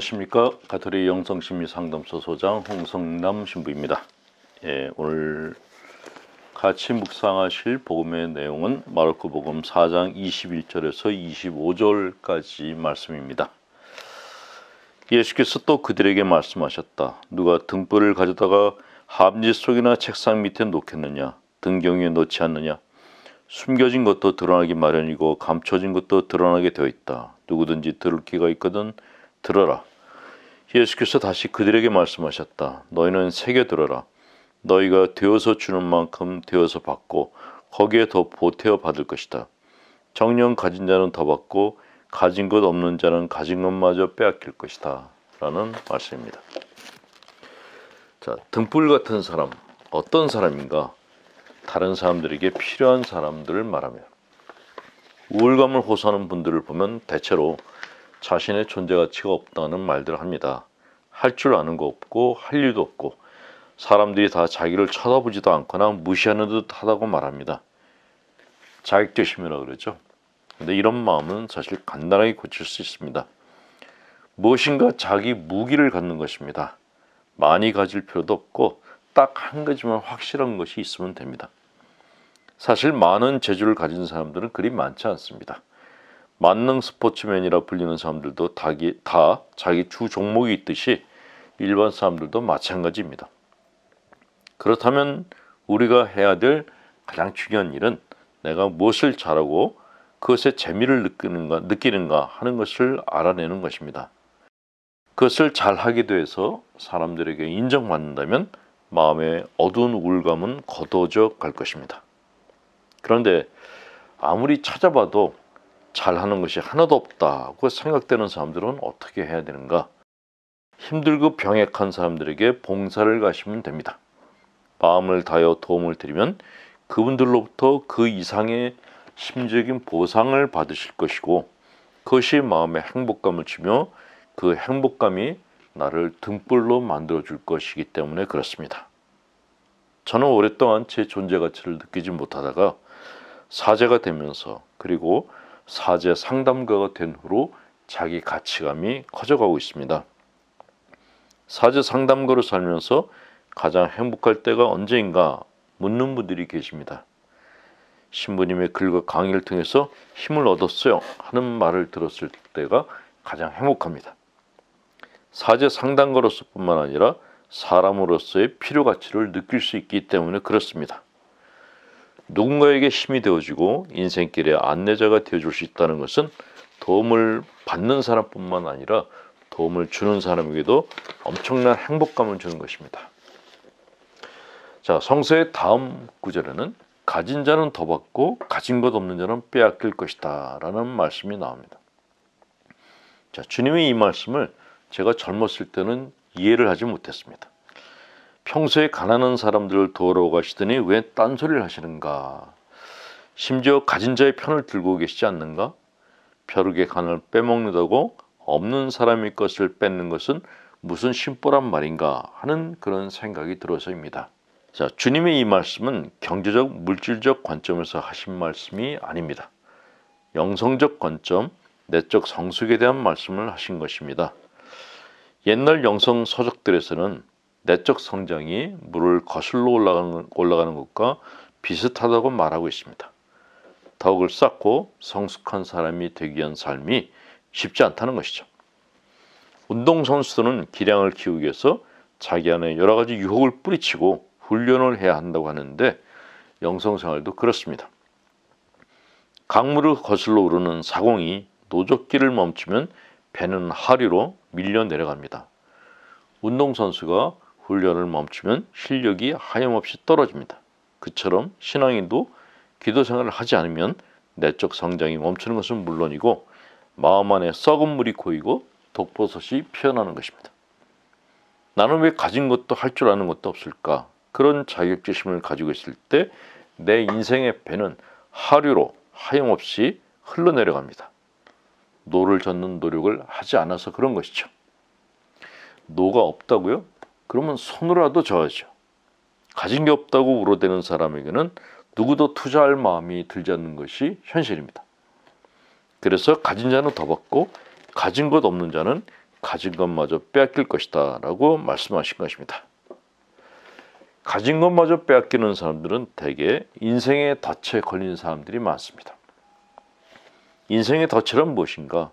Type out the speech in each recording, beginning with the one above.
안녕하십니까. 가톨릭 영성심리상담소 소장 홍성남 신부입니다. 오늘 같이 묵상하실 복음의 내용은 마르코 복음 4장 21절에서 25절까지 말씀입니다. 예수께서 또 그들에게 말씀하셨다. 누가 등불을 가져다가 함지 속이나 책상 밑에 놓겠느냐, 등경에 놓지 않느냐. 숨겨진 것도 드러나기 마련이고 감춰진 것도 드러나게 되어 있다. 누구든지 들을 귀가 있거든 들어라. 예수께서 다시 그들에게 말씀하셨다. 너희는 새겨 들어라. 너희가 되어서 주는 만큼 되어서 받고 거기에 더 보태어 받을 것이다. 정령 가진 자는 더 받고 가진 것 없는 자는 가진 것마저 빼앗길 것이다. 라는 말씀입니다. 자, 등불 같은 사람, 어떤 사람인가? 다른 사람들에게 필요한 사람들을 말합니다. 우울감을 호소하는 분들을 보면 대체로 자신의 존재 가치가 없다는 말들을 합니다. 할 줄 아는 거 없고 할 일도 없고 사람들이 다 자기를 쳐다보지도 않거나 무시하는 듯 하다고 말합니다. 자격지심이라고 그러죠. 근데 이런 마음은 사실 간단하게 고칠 수 있습니다. 무엇인가 자기 무기를 갖는 것입니다. 많이 가질 필요도 없고 딱 한 가지만 확실한 것이 있으면 됩니다. 사실 많은 재주를 가진 사람들은 그리 많지 않습니다. 만능 스포츠맨이라 불리는 사람들도 다 자기 주 종목이 있듯이 일반 사람들도 마찬가지입니다. 그렇다면 우리가 해야 될 가장 중요한 일은 내가 무엇을 잘하고 그것에 재미를 느끼는가 하는 것을 알아내는 것입니다. 그것을 잘하게 돼서 사람들에게 인정받는다면 마음의 어두운 우울감은 거두어져 갈 것입니다. 그런데 아무리 찾아봐도 잘하는 것이 하나도 없다고 생각되는 사람들은 어떻게 해야 되는가? 힘들고 병약한 사람들에게 봉사를 가시면 됩니다. 마음을 다하여 도움을 드리면 그분들로부터 그 이상의 심적인 보상을 받으실 것이고 그것이 마음의 행복감을 주며 그 행복감이 나를 등불로 만들어줄 것이기 때문에 그렇습니다. 저는 오랫동안 제 존재 가치를 느끼지 못하다가 사제가 되면서 그리고 사제 상담가가 된 후로 자기 가치감이 커져가고 있습니다. 사제 상담가로 살면서 가장 행복할 때가 언제인가 묻는 분들이 계십니다. 신부님의 글과 강의를 통해서 힘을 얻었어요 하는 말을 들었을 때가 가장 행복합니다. 사제 상담가로서 뿐만 아니라 사람으로서의 필요 가치를 느낄 수 있기 때문에 그렇습니다. 누군가에게 힘이 되어주고 인생길의 안내자가 되어줄 수 있다는 것은 도움을 받는 사람뿐만 아니라 도움을 주는 사람에게도 엄청난 행복감을 주는 것입니다. 자, 성서의 다음 구절에는 가진 자는 더 받고 가진 것 없는 자는 빼앗길 것이다 라는 말씀이 나옵니다. 자, 주님의 이 말씀을 제가 젊었을 때는 이해를 하지 못했습니다. 평소에 가난한 사람들을 도우러 가시더니 왜 딴소리를 하시는가? 심지어 가진 자의 편을 들고 계시지 않는가? 벼룩의 간을 빼먹는다고 없는 사람의 것을 뺏는 것은 무슨 심보란 말인가 하는 그런 생각이 들어서입니다. 자, 주님의 이 말씀은 경제적, 물질적 관점에서 하신 말씀이 아닙니다. 영성적 관점, 내적 성숙에 대한 말씀을 하신 것입니다. 옛날 영성 서적들에서는 내적 성장이 물을 거슬러 올라가는 것과 비슷하다고 말하고 있습니다. 덕을 쌓고 성숙한 사람이 되기 위한 삶이 쉽지 않다는 것이죠. 운동선수들은 기량을 키우기 위해서 자기 안에 여러 가지 유혹을 뿌리치고 훈련을 해야 한다고 하는데 영성생활도 그렇습니다. 강물을 거슬러 오르는 사공이 노젓기를 멈추면 배는 하류로 밀려 내려갑니다. 운동선수가 훈련을 멈추면 실력이 하염없이 떨어집니다. 그처럼 신앙인도 기도생활을 하지 않으면 내적 성장이 멈추는 것은 물론이고 마음 안에 썩은 물이 고이고 독버섯이 피어나는 것입니다. 나는 왜 가진 것도 할 줄 아는 것도 없을까? 그런 자격지심을 가지고 있을 때 내 인생의 배는 하류로 하염없이 흘러내려갑니다. 노를 젓는 노력을 하지 않아서 그런 것이죠. 노가 없다고요? 그러면 손으로라도 져야죠. 가진 게 없다고 울어대는 사람에게는 누구도 투자할 마음이 들지 않는 것이 현실입니다. 그래서 가진 자는 더 받고 가진 것 없는 자는 가진 것마저 빼앗길 것이다 라고 말씀하신 것입니다. 가진 것마저 빼앗기는 사람들은 대개 인생의 덫에 걸린 사람들이 많습니다. 인생의 덫이란 무엇인가?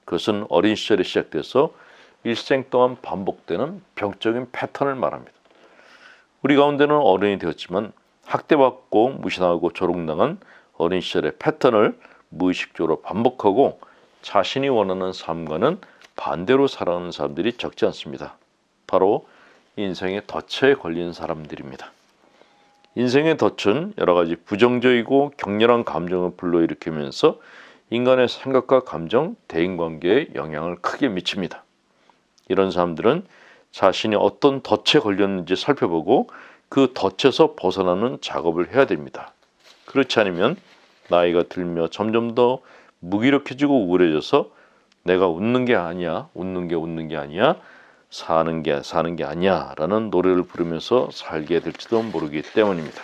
그것은 어린 시절에 시작돼서 일생 동안 반복되는 병적인 패턴을 말합니다. 우리 가운데는 어른이 되었지만 학대받고 무시당하고 조롱당한 어린 시절의 패턴을 무의식적으로 반복하고 자신이 원하는 삶과는 반대로 살아가는 사람들이 적지 않습니다. 바로 인생의 덫에 걸린 사람들입니다. 인생의 덫은 여러 가지 부정적이고 격렬한 감정을 불러일으키면서 인간의 생각과 감정, 대인관계에 영향을 크게 미칩니다. 이런 사람들은 자신이 어떤 덫에 걸렸는지 살펴보고 그 덫에서 벗어나는 작업을 해야 됩니다. 그렇지 않으면 나이가 들며 점점 더 무기력해지고 우울해져서 내가 웃는 게 아니야, 웃는 게 아니야, 사는 게 아니야 라는 노래를 부르면서 살게 될지도 모르기 때문입니다.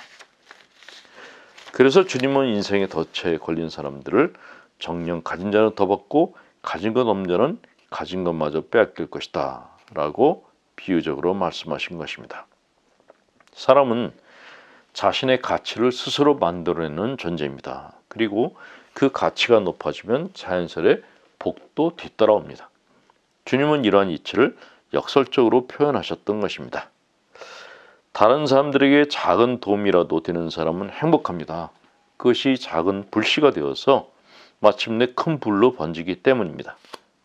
그래서 주님은 인생의 덫에 걸린 사람들을 정녕 가진 자는 더 받고 가진 것 없는 자는 가진 것마저 빼앗길 것이다 라고 비유적으로 말씀하신 것입니다. 사람은 자신의 가치를 스스로 만들어내는 존재입니다. 그리고 그 가치가 높아지면 자연스레 복도 뒤따라옵니다. 주님은 이러한 이치를 역설적으로 표현하셨던 것입니다. 다른 사람들에게 작은 도움이라도 되는 사람은 행복합니다. 그것이 작은 불씨가 되어서 마침내 큰 불로 번지기 때문입니다.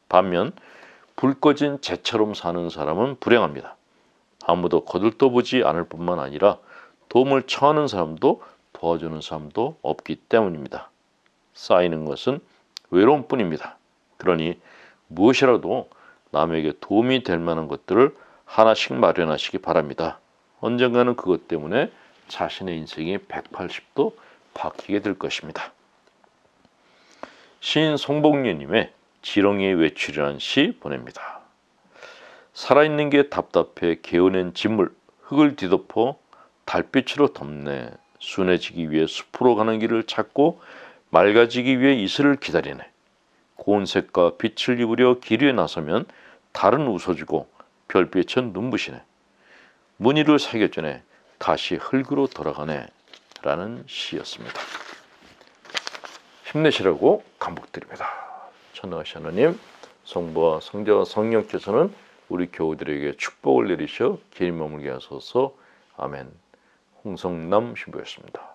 반면 불 꺼진 재처럼 사는 사람은 불행합니다. 아무도 거들떠보지 않을 뿐만 아니라 도움을 청하는 사람도 도와주는 사람도 없기 때문입니다. 쌓이는 것은 외로움뿐입니다. 그러니 무엇이라도 남에게 도움이 될 만한 것들을 하나씩 마련하시기 바랍니다. 언젠가는 그것 때문에 자신의 인생이 180도 바뀌게 될 것입니다. 시인 송복리님의 지렁이의 외출이라는 시 보냅니다. 살아있는 게 답답해 개어낸 진물, 흙을 뒤덮어 달빛으로 덮네. 순해지기 위해 숲으로 가는 길을 찾고 맑아지기 위해 이슬을 기다리네. 고운 색과 빛을 입으려 길 위에 나서면 달은 웃어주고 별빛은 눈부시네. 무늬를 새겨주네. 다시 흙으로 돌아가네. 라는 시였습니다. 힘내시라고 감복드립니다. 전능하신 하나님, 성부와 성자와 성령께서는 우리 교우들에게 축복을 내리셔 길 머물게 하소서. 아멘. 홍성남 신부였습니다.